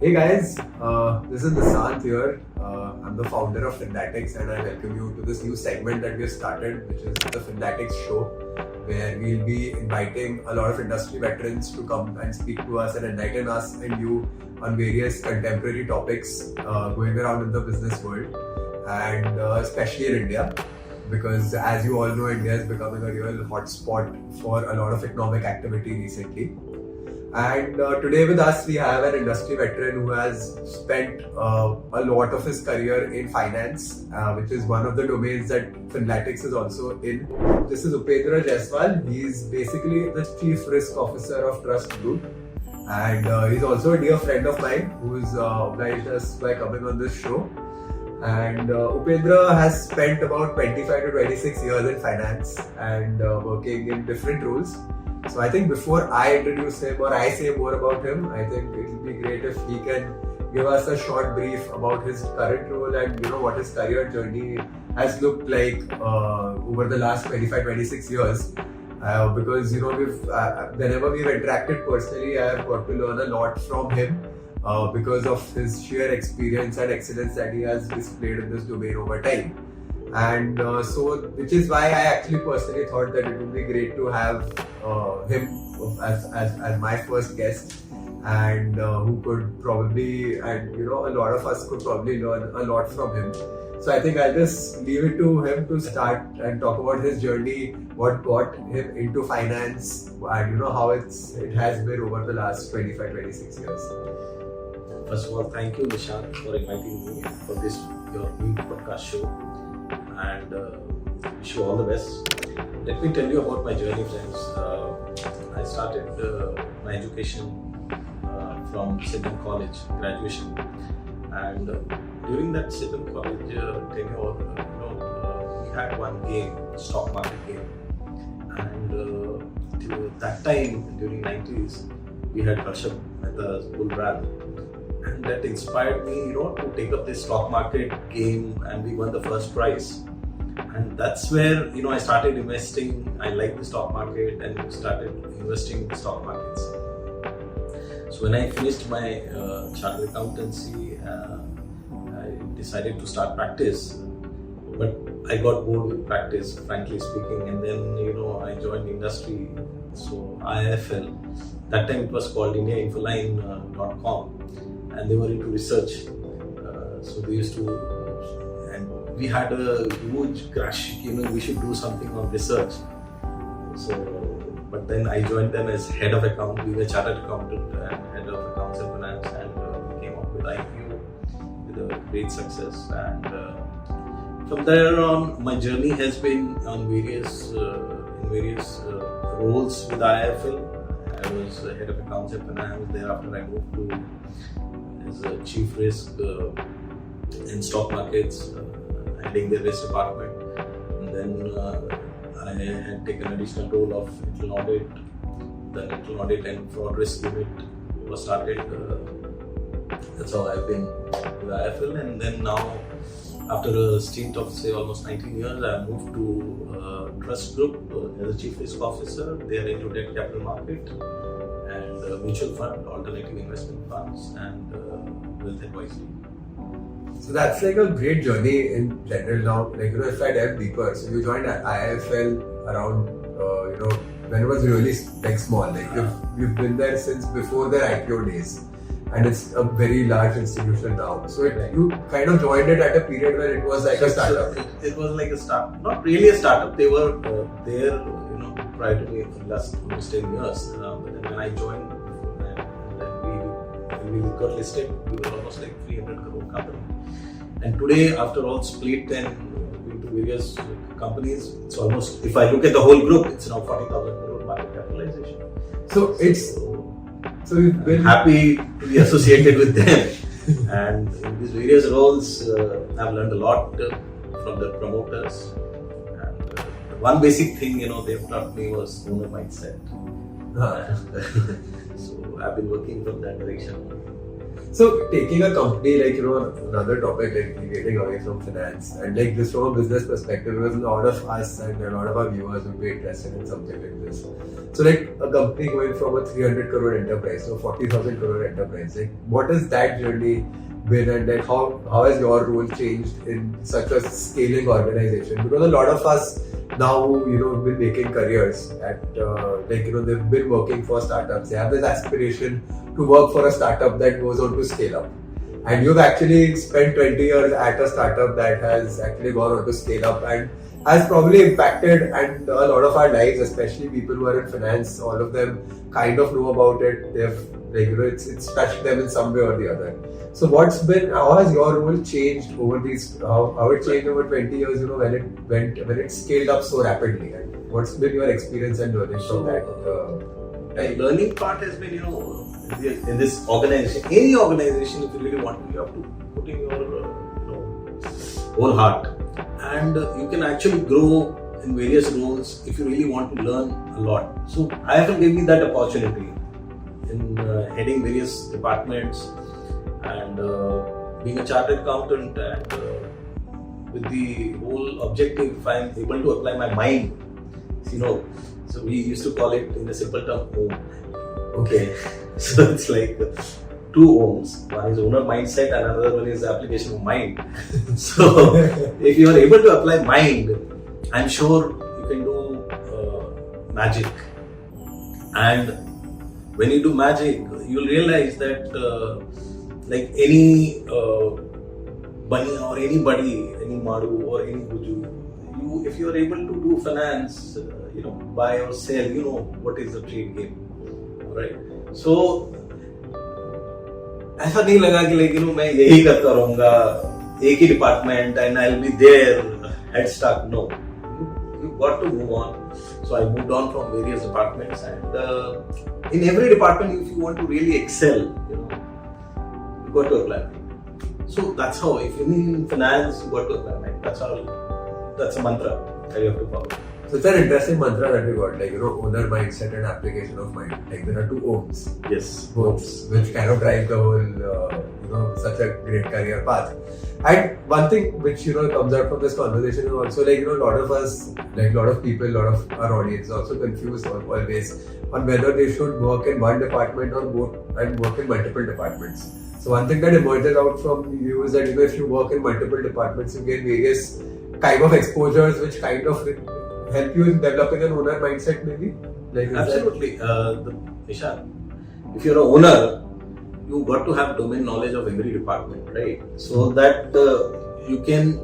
Hey guys, this is Nisant here. I'm the founder of Finlatics and I welcome you to this new segment that we have started, which is the Finlatics show, where we'll be inviting a lot of industry veterans to come and speak to us and enlighten us and you on various contemporary topics going around in the business world and especially in India. Because as you all know, India is becoming a real hotspot for a lot of economic activity recently. And today with us we have an industry veteran who has spent a lot of his career in finance, which is one of the domains that Finlatics is also in. This is Upendra Jaiswal. He's basically the Chief Risk Officer of Trust Group. And he's also a dear friend of mine who's obliged us by coming on this show. And Upendra has spent about 25 to 26 years in finance and working in different roles. So I think before I introduce him or I say more about him, I think it will be great if he can give us a short brief about his current role and what his career journey has looked like over the last 25-26 years. Because we've whenever we've interacted personally, I have got to learn a lot from him because of his sheer experience and excellence that he has displayed in this domain over time. And so, which is why I actually personally thought that it would be great to have him as my first guest, and who could probably, and a lot of us could probably learn a lot from him. So I think I'll just leave it to him to start and talk about his journey, what got him into finance, and how it has been over the last 25-26 years. First of all, thank you, Nisant, for inviting me for this your new podcast show. And wish you all the best. Let me tell you about my journey, friends. I started my education from Nisant College, graduation, and during that Nisant College tenure, we had one game, stock market game, and that time during 90s, we had Russia at the bull run. And that inspired me, to take up this stock market game, and we won the first prize. And that's where, I started investing. I liked the stock market and started investing in the stock markets. So when I finished my chartered accountancy, I decided to start practice. But I got bored with practice, frankly speaking. And then, I joined industry. So IIFL, that time it was called IndiaInfoline.com. And they were into research. So they used to, and we had a huge crush, we should do something on research. So, but then I joined them as head of account. We were chartered accountant and head of accounts and finance, and we came up with IPO with a great success. And from there on, my journey has been on various roles with IIFL. I was head of accounts and finance. Thereafter, I moved to as a chief risk in stock markets, heading the risk department. And then I had taken additional role of internal audit. The internal audit and fraud risk unit was started. That's how I've been with IIFL. And then now, after a stint of say almost 19 years, I moved to Trust Group as a chief risk officer. They are into debt capital market and mutual fund, alternative investment funds, and wealth advisory. So that's like a great journey in general now. Like, if I dive deeper, so you joined IIFL around, when it was really like small. Like, you've been there since before their IPO days. And it's a very large institution now. So you kind of joined it at a period where it was like a startup. It was like a startup. Not really a startup. They were there, prior to me for the last almost 10 years. But then when I joined, when we got listed, we were almost like 300 crore company. And today, after all split and into various companies, it's almost, if I look at the whole group, it's now 40,000 crore market capitalization. So you've been happy to be associated with them. And in these various roles, I've learned a lot from the promoters. And one basic thing, they've taught me was owner mindset. So I've been working from that direction. So taking a company like another topic like getting away from finance and like this from a business perspective, because a lot of us and a lot of our viewers would be interested in something like this. So like a company going from a 300 crore enterprise to a 40,000 crore enterprise, like what is that journey been, and like how has your role changed in such a scaling organization? Because a lot of us now been making careers at they've been working for startups. They have this aspiration to work for a startup that goes on to scale up, and you've actually spent 20 years at a startup that has actually gone on to scale up and has probably impacted and a lot of our lives, especially people who are in finance. All of them kind of know about it. They've it's touched them in some way or the other. So how has your role changed over these, how it changed over 20 years, when it scaled up so rapidly, and what's been your experience and learning from that? The learning part has been, in this organization, any organization, if you really want to, you have to put in your whole heart, and you can actually grow in various roles if you really want to learn a lot. So IFL gave me that opportunity in heading various departments and being a chartered accountant, and with the whole objective, if I am able to apply my mind, so we used to call it in a simple term home. Okay, so it's like two homes. One is owner mindset and another one is application of mind. So if you are able to apply mind, I'm sure you can do magic. And when you do magic, you'll realize that like any bunny or anybody, any Madu or any Buju, if you are able to do finance, buy or sell, what is the trade game, right? So ऐसा नहीं लगा कि मैं यही करता रहूँगा एक ही department and I'll be there head start. No, you got to move on. So I moved on from various departments, and in every department, if you want to really excel, you got to apply. So that's how, if you're in finance, you got to apply. That's a mantra that you have to follow. So it's an interesting mantra that we got, like, owner mindset and application of mind. Like there are two Oms. Yes. Oms, which kind of drive the whole, such a great career path. And one thing which, comes out from this conversation is also like, a lot of us, like a lot of people, a lot of our audience are also confused always on whether they should work in one department or work in multiple departments. So one thing that emerges out from you is that, if you work in multiple departments, you get various kind of exposures which kind of help you in developing an owner mindset, maybe? Like absolutely. Nisant, if you're an owner, you got to have domain knowledge of every department, right? So that you can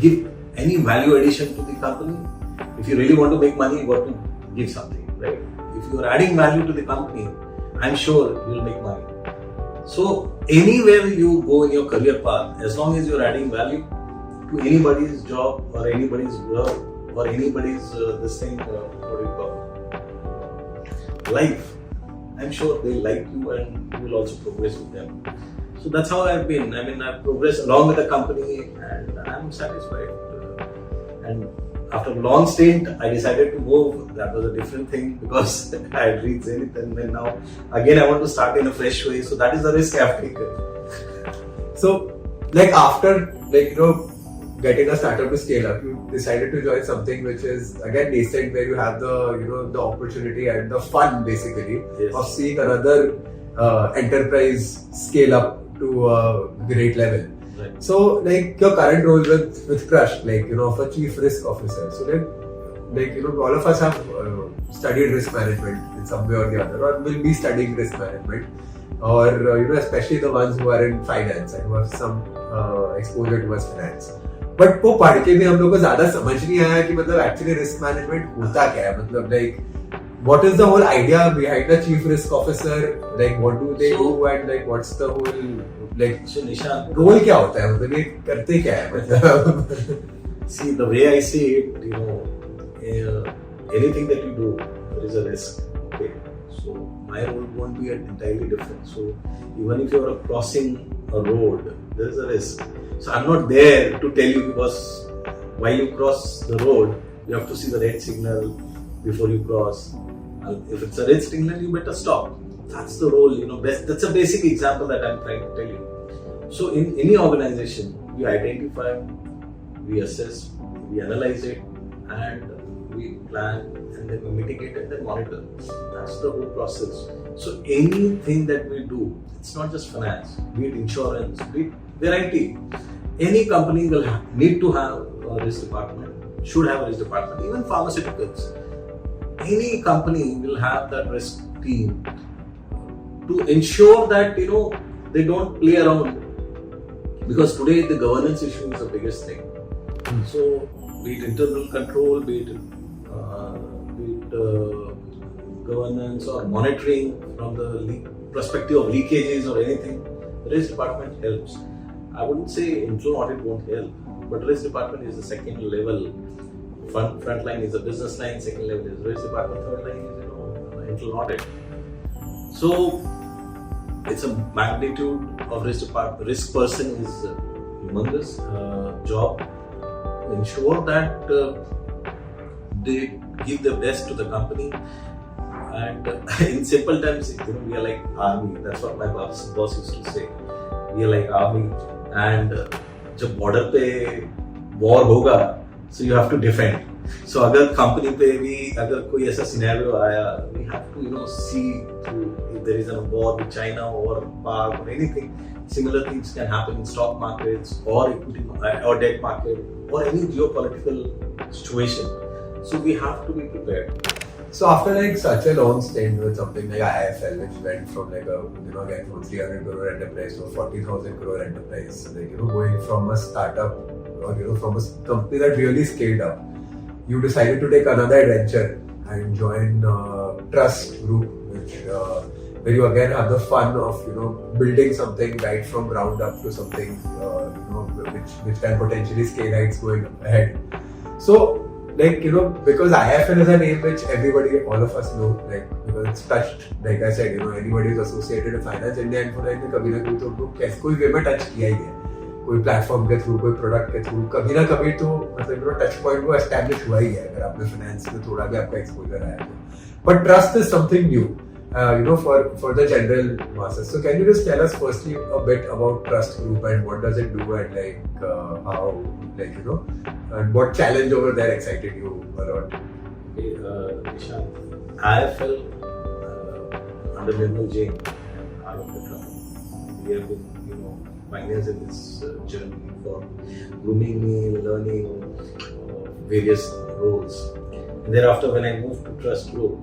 give any value addition to the company. If you really want to make money, you got to give something, right? If you are adding value to the company, I'm sure you'll make money. So anywhere you go in your career path, as long as you're adding value to anybody's job or anybody's work or anybody's life, I'm sure they like you and you will also progress with them. So that's how I've been. I've progressed along with the company and I'm satisfied. And after a long stint, I decided to move. That was a different thing because I had reached Zenith, and then now again I want to start in a fresh way. So that is the risk I've taken. So, like after getting a startup to scale up, you decided to join something which is again nascent, where you have the the opportunity and the fun basically of seeing another enterprise scale up to a great level. Right. So, like your current role with Crush, of a chief risk officer. So, all of us have studied risk management in some way or the other, or will be studying risk management, or especially the ones who are in finance and who have some exposure towards finance. But वो पढ़ के भी हम लोग को ज्यादा समझ नहीं आया कि मतलब एक्चुअली रिस्क मैनेजमेंट होता क्या है, मतलब like what is the whole idea behind the chief risk officer, like what do they do and like what's the whole like Nisant, role क्या होता है, मतलब ये करते क्या है मतलब. See, the way I see it, anything that you do, there is a risk. Okay, so my role won't be entirely different. So even if you are crossing a road, there is a risk. So I'm not there to tell you, because while you cross the road, you have to see the red signal before you cross. If it's a red signal, you better stop. That's the role, that's a basic example that I'm trying to tell you. So in any organization, we identify, we assess, we analyze it, and we plan, and then we mitigate and then monitor. That's the whole process. So anything that we do, it's not just finance, be it insurance, be it variety. Any company will need to have a risk department, should have a risk department, even pharmaceuticals. Any company will have that risk team to ensure that they don't play around, because today the governance issue is the biggest thing. So be it internal control, be it governance or monitoring from the perspective of leakages or anything, the risk department helps. I wouldn't say internal audit won't help, but risk department is the second level. Front line is the business line, second level is risk department, third line is internal audit. So it's a magnitude of risk department. Risk person is a humongous job. Ensure that they give the best to the company. And in simple terms, we are like army. That's what my boss used to say. We are like army. And जब border पे war होगा, so you have to defend. So अगर company पे भी अगर कोई ऐसा scenario आया, we have to see through if there is a war with China or Pak or anything. Similar things can happen in stock markets or equity or debt market or any geopolitical situation. So we have to be prepared. So after like such a long stint with something like IIFL, which went from like a again from 300 crore enterprise to 40,000 crore enterprise, like going from a startup or from a company that really scaled up, you decided to take another adventure and join Trust Group, which where you again have the fun of building something right from ground up to something which can potentially scale heights going ahead. So because IIFL is a name which everybody, all of us know, because it's touched, like I said, anybody who's associated with Finance India and for कभी ना कभी तो उनको कोई वे में touch किया ही है, कोई प्लेटफॉर्म के थ्रू, कोई प्रोडक्ट के थ्रू, कभी ना कभी तो मतलब टच पॉइंट वो एस्टैब्लिश हुआ ही है अगर आपने फाइनेंस में थोड़ा भी आपका एक्सपोजर आया तो. But trust is something new, for the general masses. So can you just tell us firstly a bit about Trust Group and what does it do and how and what challenge over there excited you a lot? Okay, Nisant, IIFL under Nirmal Jain and Arun Mitra, we have been pioneers in this journey for grooming me, learning various roles. And thereafter, when I moved to Trust Group,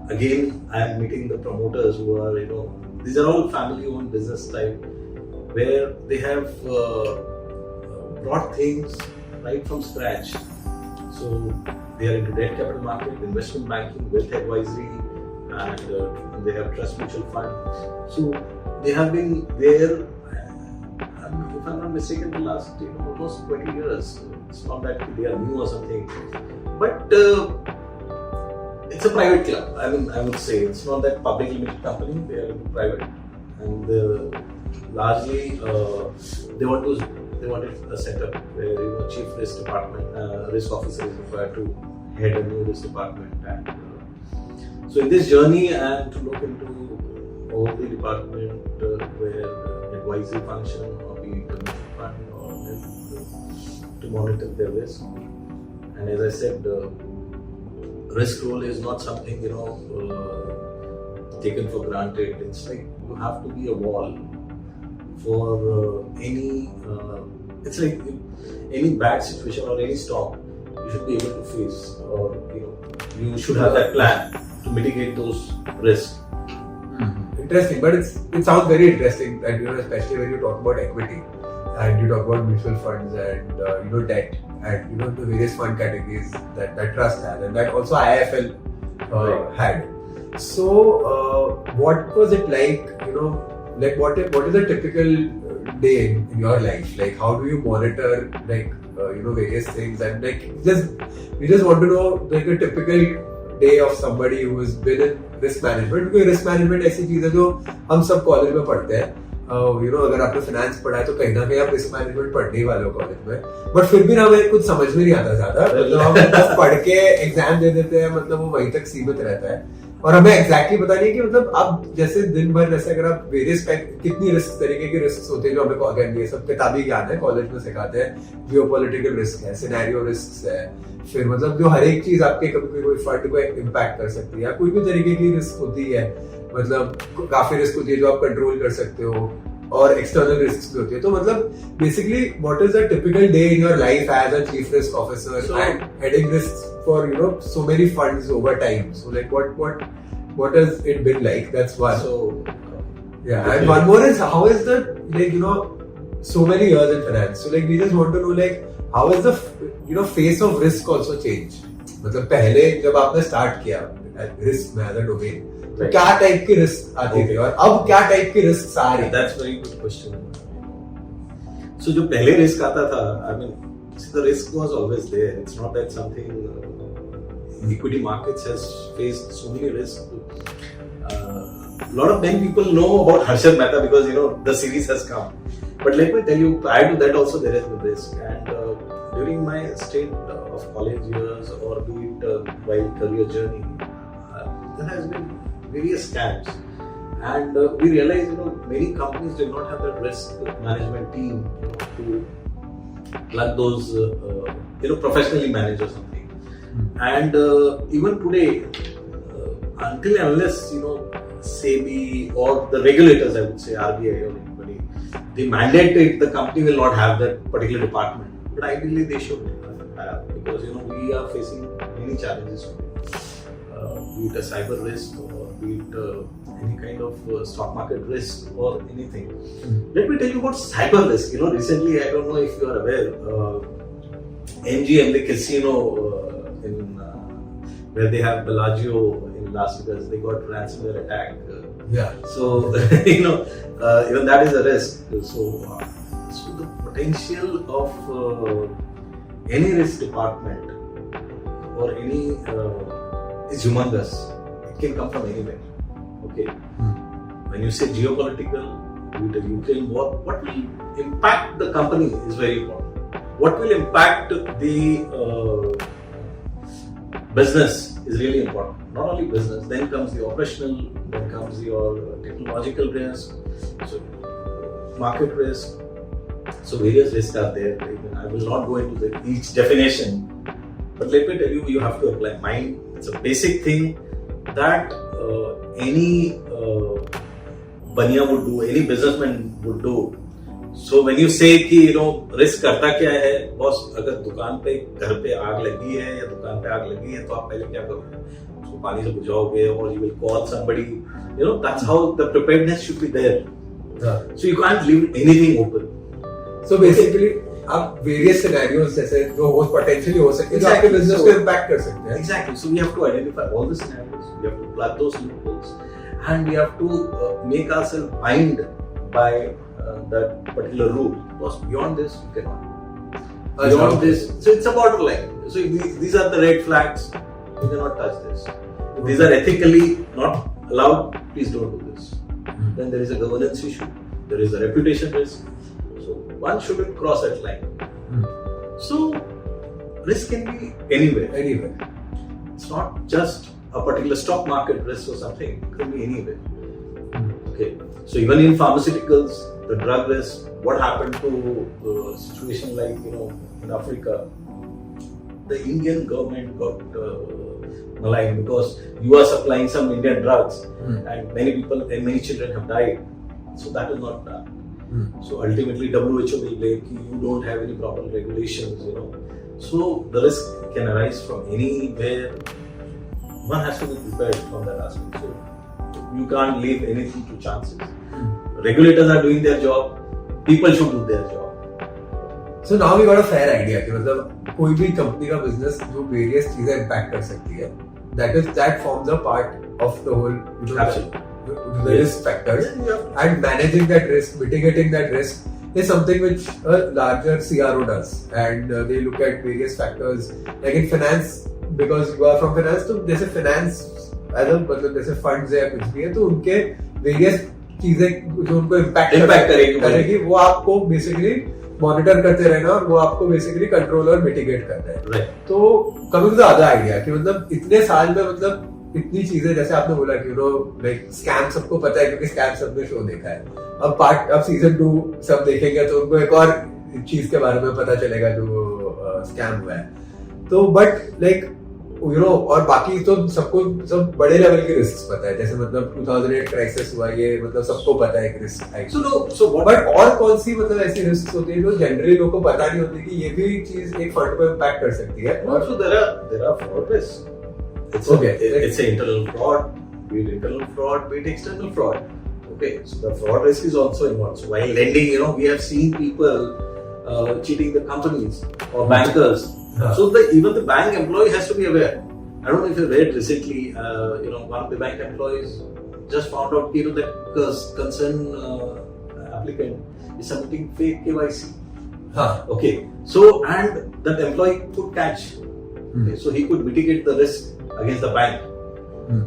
again I am meeting the promoters who are these are all family-owned business type, where they have brought things right from scratch. So they are into debt capital market, investment banking, wealth advisory, and they have trust mutual fund. So they have been there, if I'm not mistaken, the last almost 20 years. It's not that they are new or something, but it's a private club. I would say it's not that public limited company. They are private, and largely they wanted a setup where chief risk department, risk officer is required to head a new risk department. And so in this journey, I am to look into all the department where advisory function or be it a mutual fund or to monitor their risk. And as I said, risk role is not something taken for granted. It's like you have to be a wall for any. It's like any bad situation or any storm, you should be able to face, or you should have that plan to mitigate those risks. Interesting, but it sounds very interesting, and especially when you talk about equity and you talk about mutual funds and debt and the various fund categories that Trust has, and that also IIFL had. So what was it like? What is a typical day in your life? Like, how do you monitor various things, and we just want to know a typical day of somebody who has been in risk management. Because risk management ऐसी चीज है जो हम सब college में पढ़ते हैं. अगर आपने फाइनेंस पढ़ा है तो कहीं ना कहीं आप रिस्क मैनेजमेंट पढ़ने ही वाले हो कॉलेज में, बट फिर भी हमें कुछ समझ में नहीं आता ज्यादा. मतलब हम बस पढ़ के एग्जाम दे देते हैं, मतलब वो वहीं तक सीमित रहता है. और हमें एग्जैक्टली पता नहीं कि मतलब आप जैसे दिन भर जैसे अगर आप वेरियस कितनी रिस्क तरीके के रिस्क होते हैं जो हमें अगेन ये सब किताबी ज्ञान है कॉलेज में सिखाते हैं जियोपॉलिटिकल रिस्क है सिनेरियो रिस्क है फिर मतलब जो हर एक चीज आपके कभी कोई फंड को इम्पैक्ट कर सकती है या कोई भी तरीके की रिस्क होती है मतलब काफी रिस्क होती है जो आप कंट्रोल कर सकते हो और एक्सटर्नल रिस्क भी होती है तो मतलब basically what is a typical day in your life as a chief risk officer and heading risk for so many funds over time so like what has it been like that's one so yeah and one more is how is the like so many years in finance so like we just want to know like how is the face of risk also changed मतलब पहले जब आपने start किया risk में as a domain तो क्या type की risk आती थी और अब क्या टाइप की रिस्क आ रही है that's very good question so जो पहले रिस्क आता था I mean the risk was always there. It's not that something equity markets has faced so many risks. A lot of many people know about Harshad Mehta because the series has come. But let me tell you, prior to that also there has been risk. And during my state of college years or be it while career journey, there has been various scams. And we realized many companies did not have that risk management team to plug those professionally manage or something and even today until and unless SEBI or the regulators I would say RBI or anybody they mandate the company will not have that particular department but ideally they should have because we are facing many challenges today be it a cyber risk or be it any kind of stock market risk or anything. Let me tell you about cyber risk. Recently, I don't know if you are aware, MGM, the casino in where they have Bellagio in Las Vegas, they got ransomware attack. Yeah. So even that is a risk. So the potential of any risk department or any is humongous. It can come from anywhere. Okay. When you say geopolitical, the Ukraine war, what will impact the company is very important. What will impact the business is really important. Not only business, then comes the operational, then comes your technological risk, so market risk. So various risks are there. I will not go into each definition, but let me tell you, you have to apply mind. It's a basic thing that any baniya would do, any businessman would do. So when you say कि risk करता क्या है, boss अगर दुकान पे घर पे आग लगी है या दुकान पे आग लगी है तो आप पहले क्या करोगे? उसको पानी से बुझाओगे और you will call somebody. That's how the preparedness should be there. Yeah. So you can't leave anything open. So basically आप various scenarios जैसे जो हो potentially हो सकते हैं जो आपके business को impact कर सकते हैं. Exactly. So we have to identify all the scenarios. We have to plug those loopholes, and we have to make ourselves bind by that particular rule. Because beyond this, you cannot. Beyond this, so it's a borderline. So if these are the red flags. You cannot touch this. If these are ethically not allowed, please don't do this. Then there is a governance issue. There is a reputation risk. So one shouldn't cross that line. So risk can be anywhere. Anywhere. It's not just a particular stock market risk or something. It can be anywhere. Okay. So even in pharmaceuticals, the drug risk, what happened to a situation like in Africa, the Indian government got maligned because you are supplying some Indian drugs and many people and many children have died. So that is not done. So ultimately WHO will blame you don't have any proper regulations, So the risk can arise from anywhere. One has to be prepared from that aspect. So you can't leave anything to chances. Regulators are doing their job. People should do their job. So now we got a fair idea कि मतलब कोई भी company का business जो various चीजें impact कर सकती है, that forms a part of the whole the risk factors, and managing that risk, mitigating that risk is something which a larger CRO does, and they look at various factors like in finance, because you are from finance, तो जैसे finance मतलब जैसे funds है या कुछ भी है तो उनके various चीजें जो उनको इम्पैक्ट करेगी वो आपको बेसिकली मॉनिटर करते रहना और वो आपको बेसिकली कंट्रोल और मिटिगेट करना है. तो coming to the other idea कि मतलब इतने साल में मतलब इतनी चीजें जैसे आपने बोला कि लाइक स्कैम सबको पता है क्योंकि स्कैम सबने शो देखा है. अब सीजन 2 सब देखेंगे तो उनको एक और चीज के बारे में पता चलेगा जो स्कैम हुआ है. तो बट लाइक और बाकी तो सबको सब बड़े लेवल के रिस्क पता है. जैसे मतलब 2008 क्राइसिस हुआ, ये मतलब सबको पता है कि रिस्क है. बट और कौन सी मतलब ऐसी रिस्क होती है जो जनरली लोगों को पता नहीं होती कि ये भी चीज एक फंड को इम्पैक्ट कर सकती है. Also there are fraud risks. It's an internal fraud, be it internal fraud, be it external fraud. Okay, so the fraud risk is also involved. So while lending, we have seen people cheating the companies or bankers. So even the bank employee has to be aware. I don't know if you read recently, one of the bank employees just found out, that concerned applicant is submitting fake KYC. Okay, so and that employee could catch. Okay, so he could mitigate the risk against the bank.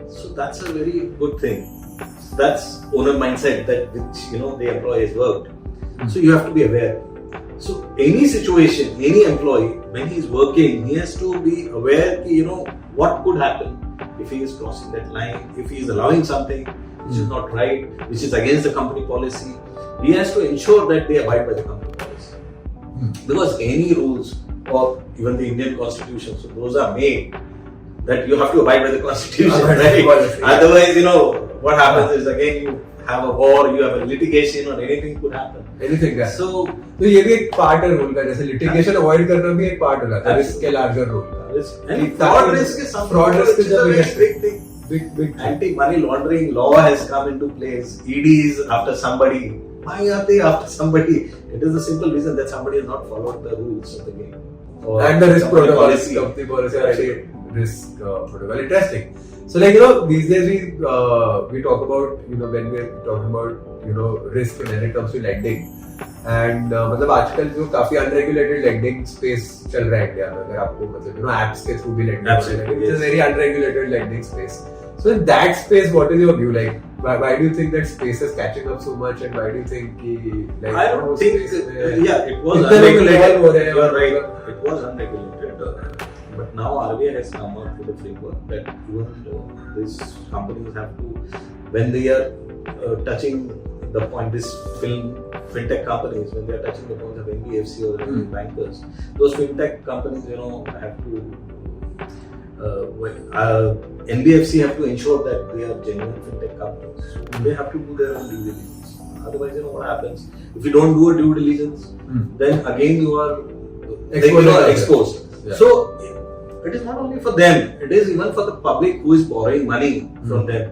So that's a very good thing. That's owner mindset that which the employee has worked. So you have to be aware. So any situation, any employee, when he is working, he has to be aware what could happen if he is crossing that line, if he is allowing something which is not right, which is against the company policy. He has to ensure that they abide by the company policy. Because any rules or even the Indian constitution, so those are made that you have to abide by the constitution, right? Otherwise, what happens is again you have a war, you have a litigation or anything could happen. Anything का. So ये भी एक part है role का. जैसे litigation avoid करना भी एक पार्ट होगा रिस्क के लार्जर रोल का. And fraud risk is something which is a very big thing. Big Anti-money laundering law has come into place. ED is after somebody. Why are they after somebody? It is the simple reason that somebody has not followed the rules of the game. And the risk protocol, company policy, risk protocol. Interesting. So these days we talk about when we're talking about risk when it comes to lending. And मतलब आजकल जो काफी unregulated lending space चल रहा है India में. अगर आपको मतलब एप्स के थ्रू भी लेंडिंग हो रही है, it's a very unregulated lending space. So in that space, what is your view? Like, why do you think that space is catching up so much, and why do you think I don't think it was unregulated. You are right. It was unregulated, but now RBI has come up with a framework that even these companies have to, when they are touching the point, this fintech companies, when they are touching the point of NBFC or bankers, those fintech companies, have to. NBFC have to ensure that they are genuine fintech companies. So they have to do their own due diligence. Otherwise, what happens? If you don't do a due diligence, then again you are exposed. Yeah. So it is not only for them; it is even for the public who is borrowing money from them.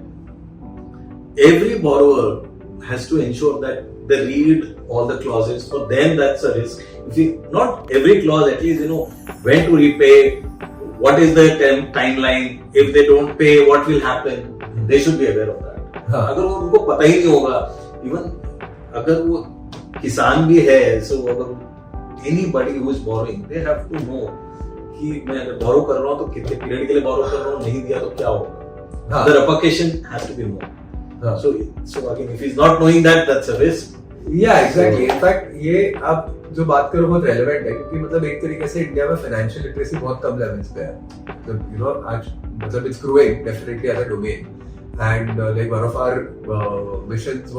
Every borrower has to ensure that they read all the clauses. For them, that's a risk. If you, not every clause, at least when to repay. What is the timeline? If they don't pay, what will happen? They should be aware of that. अगर उनको पता ही नहीं होगा, even अगर वो किसान भी है, so अगर anybody who is borrowing, they have to know कि मैं अगर borrow कर रहा हूँ तो कितने period के लिए borrow कर रहा हूँ, नहीं दिया तो क्या होगा? The repercussion has to be known. So again, if he's not knowing that, that's a risk. Yeah, exactly. In fact, ये आप जो बात करो बहुत रेलेवेंट है क्योंकि मतलब एक तरीके से इंडिया में फाइनेंशियल लिटरेसी बहुत कम लेवल्स पे है. मतलब आज मतलब it's growing definitely as a domain. And like one of our missions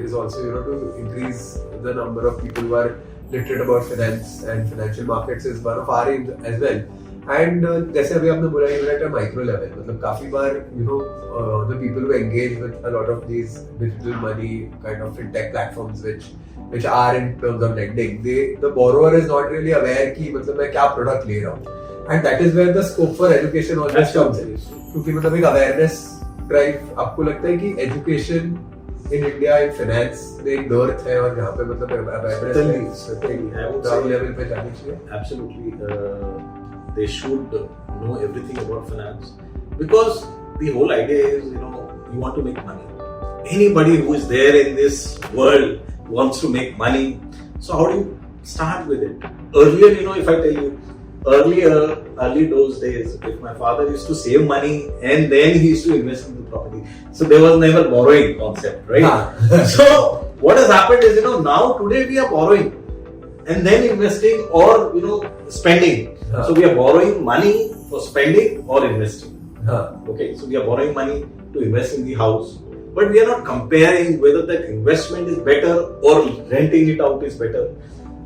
is also to increase the number of people who are literate about finance and financial markets is one of our aims as well. And जैसे अभी आपने बोला even at a micro level, मतलब काफी बार the people who engage with a lot of these digital money kind of fintech platforms which are in terms of lending, the borrower is not really aware कि मतलब मैं क्या product ले रहा हूँ. And that is where the scope for education always comes in. क्योंकि मतलब एक awareness drive, आपको लगता है कि education in India in finance में एक dearth है और यहाँ पे मतलब awareness level पे जानी चाहिए. Absolutely. They should know everything about finance because the whole idea is you want to make money. Anybody who is there in this world wants to make money. So how do you start with it? Earlier, if I tell you, early those days, if my father used to save money and then he used to invest in the property, so there was never borrowing concept, right? So what has happened is now today we are borrowing and then investing or spending. So we are borrowing money for spending or investing. Okay, so we are borrowing money to invest in the house, but we are not comparing whether that investment is better or renting it out is better.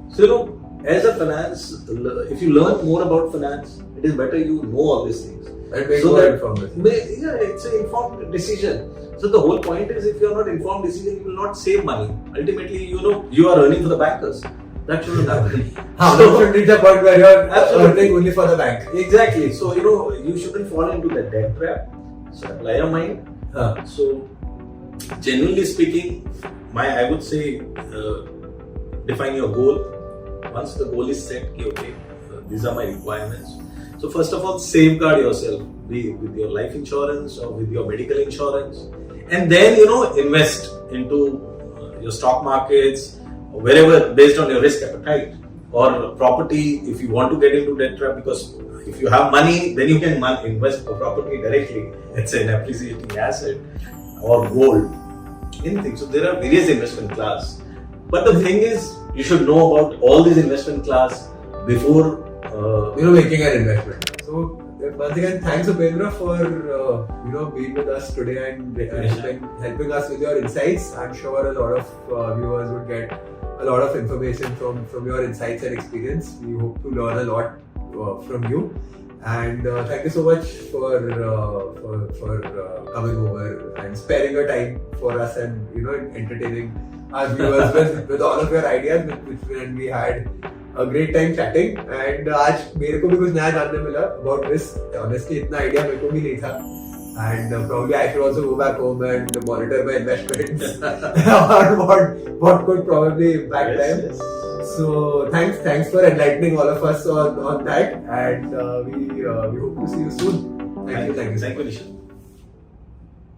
So, as a finance, if you learn more about finance, it is better you know all these things. And make So more that- informed decisions. Yeah, it's an informed decision. So the whole point is, if you are not informed decision, you will not save money. Ultimately, you are earning for the bankers. That shouldn't happen. You should reach a point where you are Absolutely. earning only for the bank. Exactly. So you shouldn't fall into the debt trap. So apply your mind. So genuinely speaking, I would say define your goal. Once the goal is set, okay, these are my requirements. So first of all, safeguard yourself, be it with your life insurance or with your medical insurance, and then invest into your stock markets or wherever based on your risk appetite, or property if you want to get into debt trap, because if you have money, then you can invest for property directly. It's an appreciating asset, or gold, anything. So there are various investment class. But the thing is, you should know about all these investment class before making an investment. So once again, thanks Upendra for being with us today and helping us with your insights. I'm sure a lot of viewers would get a lot of information from your insights and experience. We hope to learn a lot from you. And thank you so much for coming over and sparing your time for us and entertaining our viewers with all of your ideas, and we had a great time chatting. And आज मेरे को भी कुछ नया जानने मिला about this. Honestly, इतना idea मेरे को भी नहीं था. And probably I should also go back home and monitor my investments or what could probably impact them. Yes. So thanks for enlightening all of us on that, and we hope to see you soon. Thank you. Thank you, Nisant.